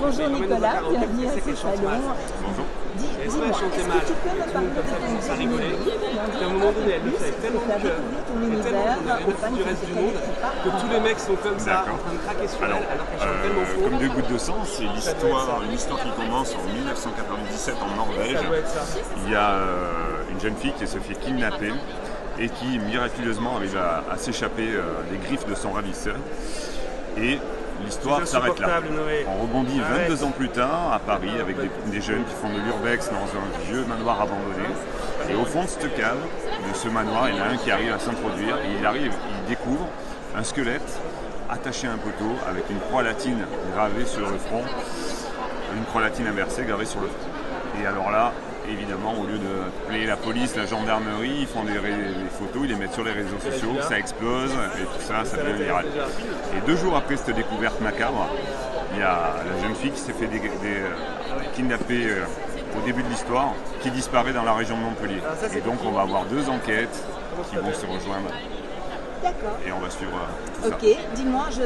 Bonjour Nicolas, bienvenue à ce salon. Bonjour. Dis-moi, est-ce que tu peux me parler de ton univers? À un moment donné, elle le fait tellement de cœur, ton et tellement univers qu'on a rien à foutre du reste du monde, que tous les mecs sont comme ça, en train de craquer sur elle, alors qu'elle chante tellement faux. Comme deux gouttes de sang, c'est une histoire qui commence en 1997 en Norvège. Ça doit être ça. Il y a une jeune fille qui se fait kidnapper et qui miraculeusement arrive à s'échapper des griffes de son ravisseur. Et l'histoire s'arrête là. Noé. On rebondit Arrête. 22 ans plus tard à Paris avec des jeunes qui font de l'urbex dans un vieux manoir abandonné. Et au fond de cette cave, de ce manoir, il y en a un qui arrive à s'introduire et il découvre un squelette attaché à un poteau avec une croix latine gravée sur le front, une croix latine inversée gravée sur le front. Et alors là, évidemment, au lieu de appeler la police, la gendarmerie, ils font des photos, ils les mettent sur les réseaux sociaux, ça explose et tout ça, ça devient viral. Et 2 jours après cette découverte macabre, il y a la jeune fille qui s'est fait kidnapper au début de l'histoire, qui disparaît dans la région de Montpellier. Et donc on va avoir 2 enquêtes qui vont se rejoindre D'accord. et on va suivre tout ça. Ok, dis-moi, je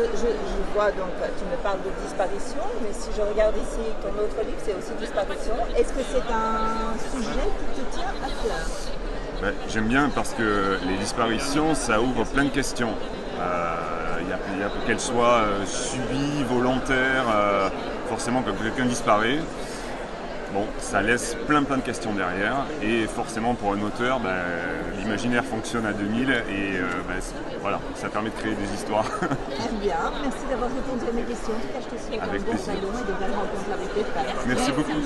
vois donc, tu me parles de disparition, mais si je regarde ici ton autre livre, c'est aussi disparition. Est-ce que c'est un sujet qui te tient à cœur? Ouais, j'aime bien parce que les disparitions, ça ouvre plein de questions. Il y a qu'elles soient subies, volontaires, forcément quand quelqu'un disparaît, bon, ça laisse plein de questions derrière et forcément pour un auteur, l'imaginaire fonctionne à 2000 et voilà, ça permet de créer des histoires. Très bien, merci d'avoir répondu à mes questions. En tout cas, je te souhaite Avec un bon plaisir. salon et de belles rencontres avec tes fans. Merci beaucoup.